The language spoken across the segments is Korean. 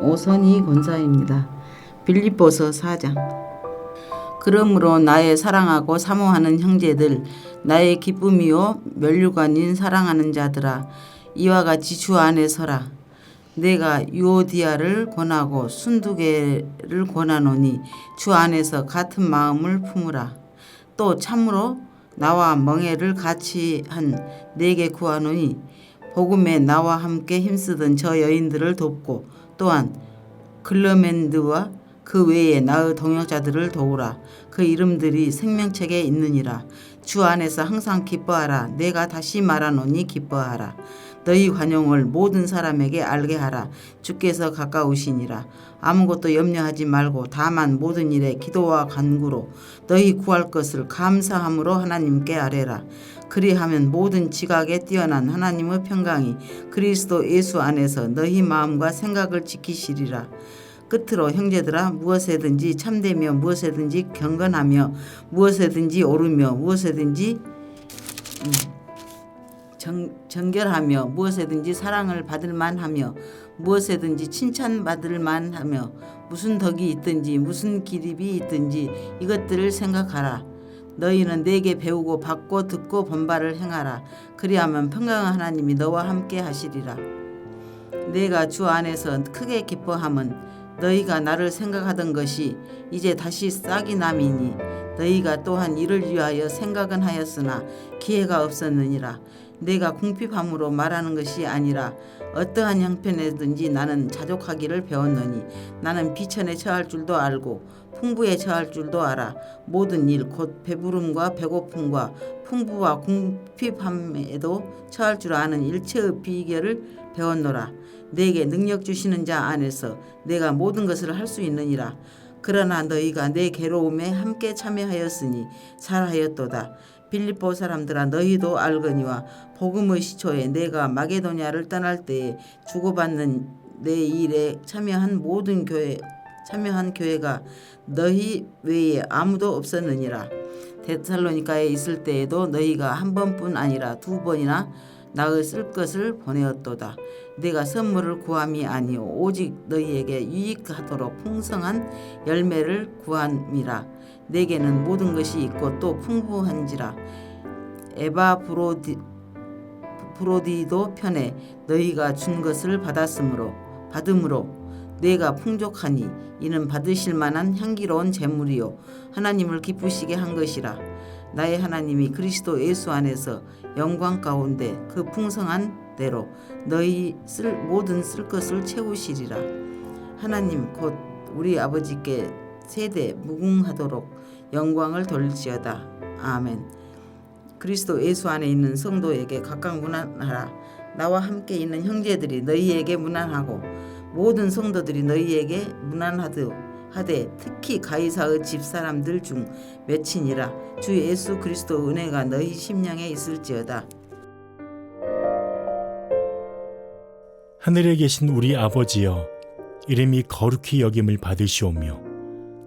오선희 권사입니다. 빌립보서 4장. 그러므로 나의 사랑하고 사모하는 형제들, 나의 기쁨이요 면류관인 사랑하는 자들아, 이와 같이 주 안에 서라. 내가 유오디아를 권하고 순두개를 권하노니 주 안에서 같은 마음을 품으라. 또 참으로 나와 멍에를 같이 한 네게 구하노니 복음에 나와 함께 힘쓰던 저 여인들을 돕고 또한 글러멘드와 그 외에 나의 동역자들을 도우라. 그 이름들이 생명책에 있느니라. 주 안에서 항상 기뻐하라. 내가 다시 말하노니 기뻐하라. 너희 관용을 모든 사람에게 알게 하라. 주께서 가까우시니라. 아무것도 염려하지 말고 다만 모든 일에 기도와 간구로 너희 구할 것을 감사함으로 하나님께 아뢰라. 그리하면 모든 지각에 뛰어난 하나님의 평강이 그리스도 예수 안에서 너희 마음과 생각을 지키시리라. 끝으로 형제들아, 무엇에든지 참되며 무엇에든지 경건하며 무엇에든지 옳으며 무엇에든지 정결하며 무엇에든지 사랑을 받을 만하며 무엇에든지 칭찬받을 만하며 무슨 덕이 있든지 무슨 기립이 있든지 이것들을 생각하라. 너희는 내게 배우고 받고 듣고 본바를 행하라. 그리하면 평강한 하나님이 너와 함께 하시리라. 내가 주 안에서 크게 기뻐함은 너희가 나를 생각하던 것이 이제 다시 싹이 남이니 너희가 또한 이를 위하여 생각은 하였으나 기회가 없었느니라. 내가 궁핍함으로 말하는 것이 아니라 어떠한 형편에든지 나는 자족하기를 배웠노니 나는 비천에 처할 줄도 알고 풍부에 처할 줄도 알아. 모든 일 곧 배부름과 배고픔과 풍부와 궁핍함에도 처할 줄 아는 일체의 비결을 배웠노라. 내게 능력 주시는 자 안에서 내가 모든 것을 할 수 있느니라. 그러나 너희가 내 괴로움에 함께 참여하였으니 잘하였도다. 빌립보 사람들아, 너희도 알거니와 복음의 시초에 내가 마게도냐를 떠날 때에 주고받는 내 일에 참여한 교회가 너희 외에 아무도 없었느니라. 데살로니가에 있을 때에도 너희가 한 번뿐 아니라 두 번이나 나의 쓸 것을 보내었도다. 내가 선물을 구함이 아니오 오직 너희에게 유익하도록 풍성한 열매를 구함이라. 내게는 모든 것이 있고 또 풍부한지라. 에바브로디도 편에 너희가 준 것을 받음으로 내가 풍족하니 이는 받으실 만한 향기로운 제물이요 하나님을 기쁘시게 한 것이라. 나의 하나님이 그리스도 예수 안에서 영광 가운데 그 풍성한 대로 너희 모든 쓸 것을 채우시리라. 하나님 곧 우리 아버지께 세대 무궁하도록 영광을 돌릴지어다. 아멘. 그리스도 예수 안에 있는 성도에게 각각 문안하라. 나와 함께 있는 형제들이 너희에게 문안하고 모든 성도들이 너희에게 문안하되 특히 가이사의 집 사람들 중 몇이니라. 주 예수 그리스도 은혜가 너희 심령에 있을지어다. 하늘에 계신 우리 아버지여, 이름이 거룩히 여김을 받으시오며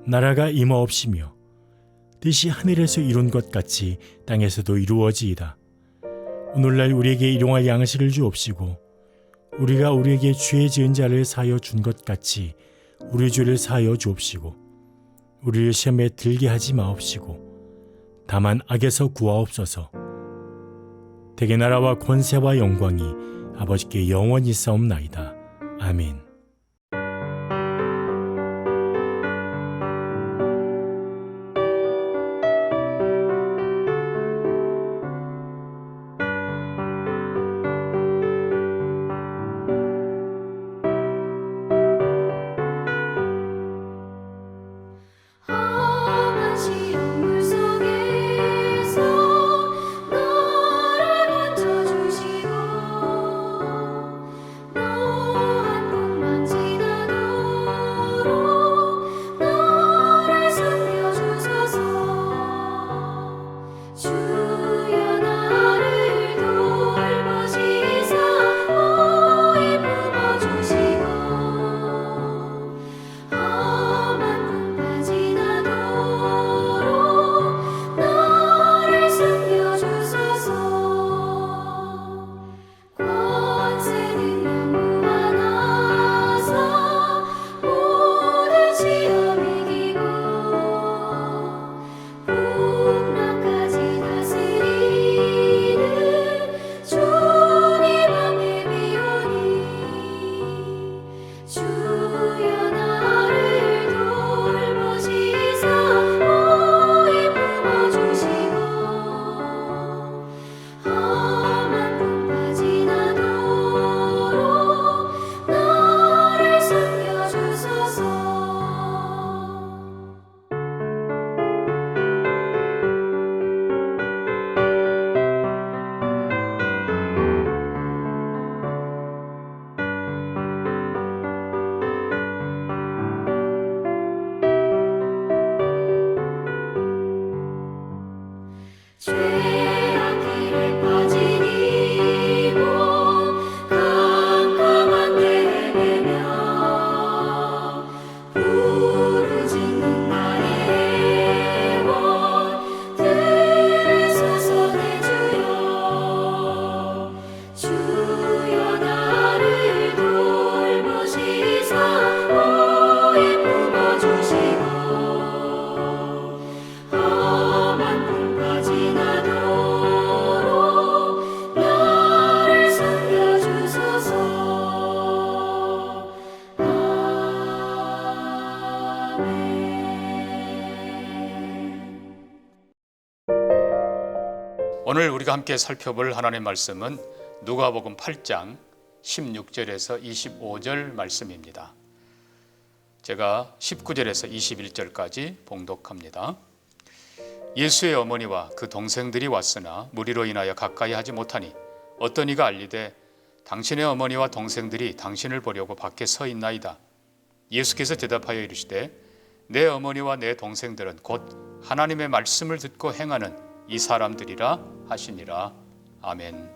나라가 임하옵시며 뜻이 하늘에서 이룬 것 같이 땅에서도 이루어지이다. 오늘날 우리에게 일용할 양식을 주옵시고 우리가 우리에게 죄 지은 자를 사하여 준 것 같이 우리 죄를 사하여 주옵시고 우리를 시험에 들게 하지 마옵시고 다만 악에서 구하옵소서. 대개 나라와 권세와 영광이 아버지께 영원히 있사옵나이다. 아멘. 너를 감춰주시고 너 한 오늘 우리가 함께 살펴볼 하나님의 말씀은 누가복음 8장 16절에서 25절 말씀입니다. 제가 19절에서 21절까지 봉독합니다. 예수의 어머니와 그 동생들이 왔으나 무리로 인하여 가까이 하지 못하니 어떤 이가 알리되 당신의 어머니와 동생들이 당신을 보려고 밖에 서 있나이다. 예수께서 대답하여 이르시되 내 어머니와 내 동생들은 곧 하나님의 말씀을 듣고 행하는 이 사람들이라 하시니라. 아멘.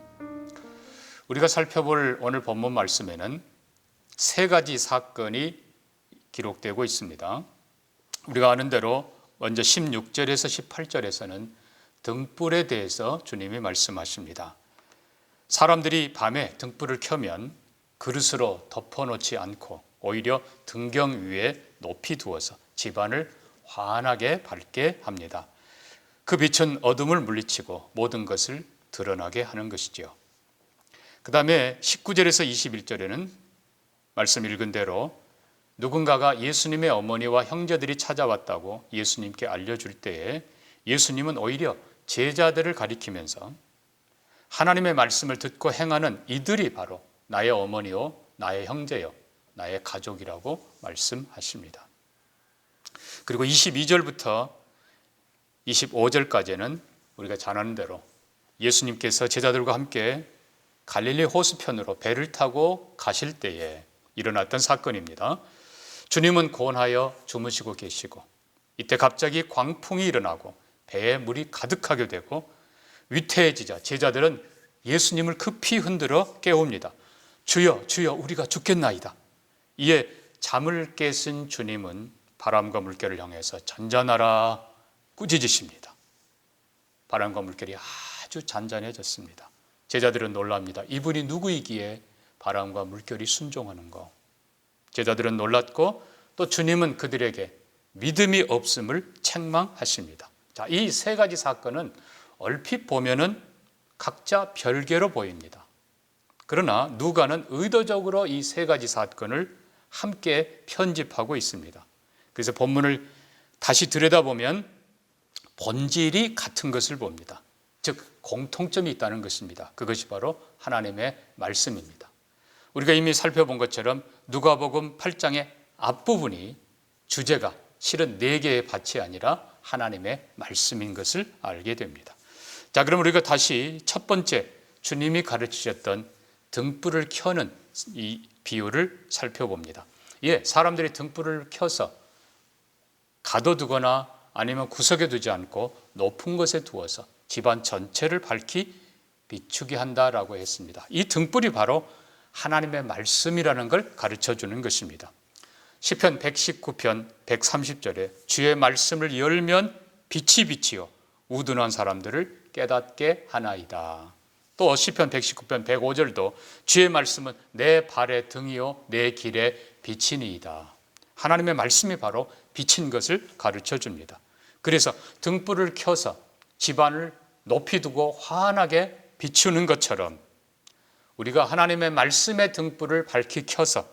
우리가 살펴볼 오늘 본문 말씀에는 세 가지 사건이 기록되고 있습니다. 우리가 아는 대로 먼저 16절에서 18절에서는 등불에 대해서 주님이 말씀하십니다. 사람들이 밤에 등불을 켜면 그릇으로 덮어놓지 않고 오히려 등경 위에 높이 두어서 집안을 환하게 밝게 합니다. 그 빛은 어둠을 물리치고 모든 것을 드러나게 하는 것이지요. 그 다음에 19절에서 21절에는 말씀 읽은 대로 누군가가 예수님의 어머니와 형제들이 찾아왔다고 예수님께 알려줄 때에 예수님은 오히려 제자들을 가리키면서 하나님의 말씀을 듣고 행하는 이들이 바로 나의 어머니요, 나의 형제요, 나의 가족이라고 말씀하십니다. 그리고 22절부터 25절까지는 우리가 잘 아는 대로 예수님께서 제자들과 함께 갈릴리 호수편으로 배를 타고 가실 때에 일어났던 사건입니다. 주님은 고온하여 주무시고 계시고 이때 갑자기 광풍이 일어나고 배에 물이 가득하게 되고 위태해지자 제자들은 예수님을 급히 흔들어 깨웁니다. 주여, 주여, 우리가 죽겠나이다. 이에 잠을 깨신 주님은 바람과 물결을 향해서 잔잔하라 꾸짖으십니다. 바람과 물결이 아주 잔잔해졌습니다. 제자들은 놀랍니다. 이분이 누구이기에 바람과 물결이 순종하는 거. 제자들은 놀랐고 또 주님은 그들에게 믿음이 없음을 책망하십니다. 자, 이 세 가지 사건은 얼핏 보면은 각자 별개로 보입니다. 그러나 누가는 의도적으로 이 세 가지 사건을 함께 편집하고 있습니다. 그래서 본문을 다시 들여다보면 본질이 같은 것을 봅니다. 즉 공통점이 있다는 것입니다. 그것이 바로 하나님의 말씀입니다. 우리가 이미 살펴본 것처럼 누가복음 8장의 앞부분이 주제가 실은 4개의 밭이 아니라 하나님의 말씀인 것을 알게 됩니다. 자, 그럼 우리가 다시 첫 번째 주님이 가르치셨던 등불을 켜는 이 비유를 살펴봅니다. 예, 사람들이 등불을 켜서 가둬두거나 아니면 구석에 두지 않고 높은 곳에 두어서 집안 전체를 밝히 비추게 한다라고 했습니다. 이 등불이 바로 하나님의 말씀이라는 걸 가르쳐주는 것입니다. 시편 119편 130절에 주의 말씀을 열면 빛이 비치어 우둔한 사람들을 깨닫게 하나이다. 또 시편 119편 105절도 주의 말씀은 내 발의 등이요 내 길의 빛이니이다. 하나님의 말씀이 바로 빛인 것을 가르쳐 줍니다. 그래서 등불을 켜서 집안을 높이 두고 환하게 비추는 것처럼 우리가 하나님의 말씀의 등불을 밝히 켜서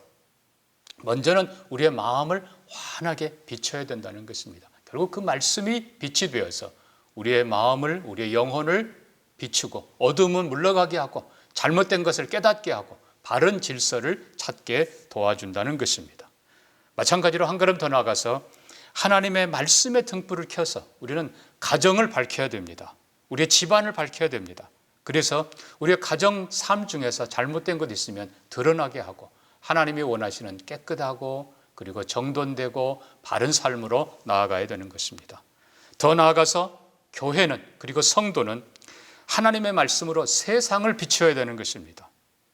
먼저는 우리의 마음을 환하게 비춰야 된다는 것입니다. 결국 그 말씀이 빛이 되어서 우리의 마음을, 우리의 영혼을 비추고 어둠은 물러가게 하고 잘못된 것을 깨닫게 하고 바른 질서를 찾게 도와준다는 것입니다. 마찬가지로 한 걸음 더 나아가서 하나님의 말씀의 등불을 켜서 우리는 가정을 밝혀야 됩니다. 우리의 집안을 밝혀야 됩니다. 그래서 우리의 가정 삶 중에서 잘못된 것 있으면 드러나게 하고 하나님이 원하시는 깨끗하고 그리고 정돈되고 바른 삶으로 나아가야 되는 것입니다. 더 나아가서 교회는 그리고 성도는 하나님의 말씀으로 세상을 비춰야 되는 것입니다.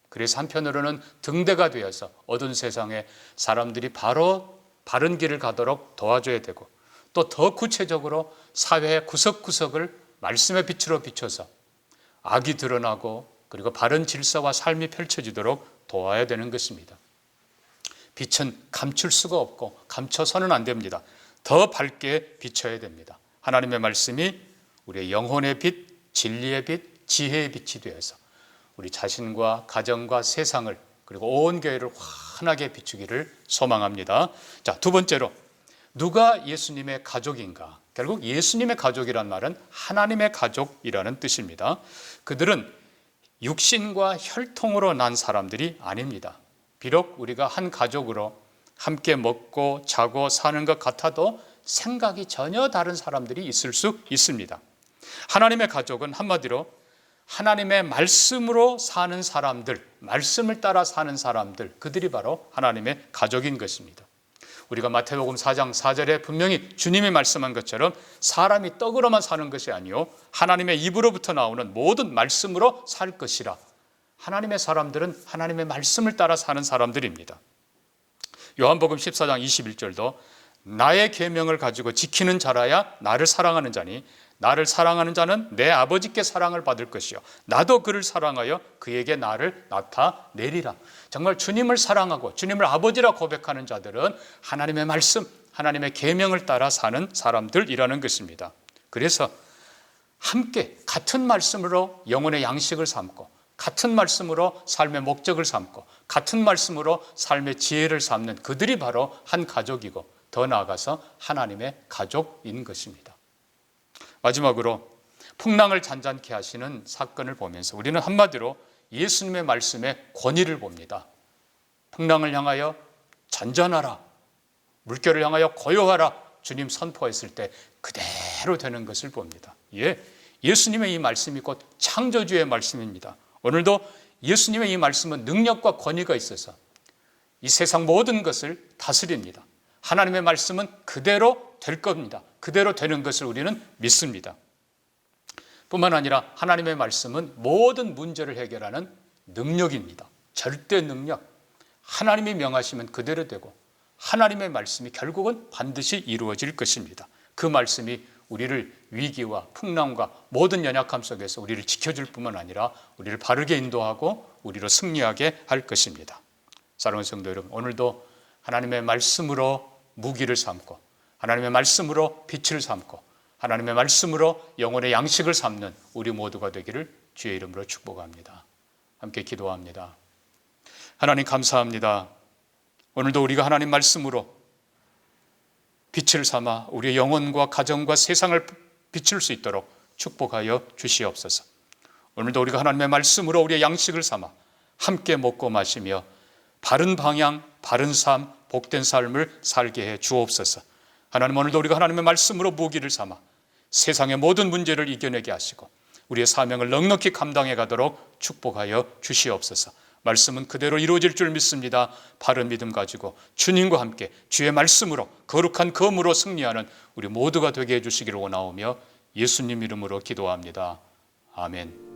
그래서 한편으로는 등대가 되어서 어두운 세상에 사람들이 바로 바른 길을 가도록 도와줘야 되고 또 더 구체적으로 사회의 구석구석을 말씀의 빛으로 비춰서 악이 드러나고 그리고 바른 질서와 삶이 펼쳐지도록 도와야 되는 것입니다. 빛은 감출 수가 없고 감춰서는 안 됩니다. 더 밝게 비춰야 됩니다. 하나님의 말씀이 우리의 영혼의 빛, 진리의 빛, 지혜의 빛이 되어서 우리 자신과 가정과 세상을 그리고 온 교회를 환하게 비추기를 소망합니다. 자, 두 번째로 누가 예수님의 가족인가? 결국 예수님의 가족이란 말은 하나님의 가족이라는 뜻입니다. 그들은 육신과 혈통으로 난 사람들이 아닙니다. 비록 우리가 한 가족으로 함께 먹고 자고 사는 것 같아도 생각이 전혀 다른 사람들이 있을 수 있습니다. 하나님의 가족은 한마디로 하나님의 말씀으로 사는 사람들, 말씀을 따라 사는 사람들, 그들이 바로 하나님의 가족인 것입니다. 우리가 마태복음 4장 4절에 분명히 주님이 말씀한 것처럼 사람이 떡으로만 사는 것이 아니요 하나님의 입으로부터 나오는 모든 말씀으로 살 것이라. 하나님의 사람들은 하나님의 말씀을 따라 사는 사람들입니다. 요한복음 14장 21절도 나의 계명을 가지고 지키는 자라야 나를 사랑하는 자니 나를 사랑하는 자는 내 아버지께 사랑을 받을 것이요 나도 그를 사랑하여 그에게 나를 나타내리라. 정말 주님을 사랑하고 주님을 아버지라 고백하는 자들은 하나님의 말씀, 하나님의 계명을 따라 사는 사람들이라는 것입니다. 그래서 함께 같은 말씀으로 영혼의 양식을 삼고 같은 말씀으로 삶의 목적을 삼고 같은 말씀으로 삶의 지혜를 삼는 그들이 바로 한 가족이고 더 나아가서 하나님의 가족인 것입니다. 마지막으로 풍랑을 잔잔케 하시는 사건을 보면서 우리는 한마디로 예수님의 말씀의 권위를 봅니다. 풍랑을 향하여 잔잔하라, 물결을 향하여 고요하라 주님 선포했을 때 그대로 되는 것을 봅니다. 예수님의 이 말씀이 곧 창조주의 말씀입니다. 오늘도 예수님의 이 말씀은 능력과 권위가 있어서 이 세상 모든 것을 다스립니다. 하나님의 말씀은 그대로 될 겁니다. 그대로 되는 것을 우리는 믿습니다. 뿐만 아니라 하나님의 말씀은 모든 문제를 해결하는 능력입니다. 절대 능력. 하나님이 명하시면 그대로 되고 하나님의 말씀이 결국은 반드시 이루어질 것입니다. 그 말씀이 우리를 위기와 풍랑과 모든 연약함 속에서 우리를 지켜줄 뿐만 아니라 우리를 바르게 인도하고 우리로 승리하게 할 것입니다. 사랑하는 성도 여러분, 오늘도 하나님의 말씀으로 무기를 삼고 하나님의 말씀으로 빛을 삼고 하나님의 말씀으로 영혼의 양식을 삼는 우리 모두가 되기를 주의 이름으로 축복합니다. 함께 기도합니다. 하나님 감사합니다. 오늘도 우리가 하나님 말씀으로 빛을 삼아 우리의 영혼과 가정과 세상을 비출 수 있도록 축복하여 주시옵소서. 오늘도 우리가 하나님의 말씀으로 우리의 양식을 삼아 함께 먹고 마시며 바른 방향, 바른 삶, 복된 삶을 살게 해 주옵소서. 하나님, 오늘도 우리가 하나님의 말씀으로 무기를 삼아 세상의 모든 문제를 이겨내게 하시고 우리의 사명을 넉넉히 감당해 가도록 축복하여 주시옵소서. 말씀은 그대로 이루어질 줄 믿습니다. 바른 믿음 가지고 주님과 함께 주의 말씀으로 거룩한 검으로 승리하는 우리 모두가 되게 해주시기를 원하오며 예수님 이름으로 기도합니다. 아멘.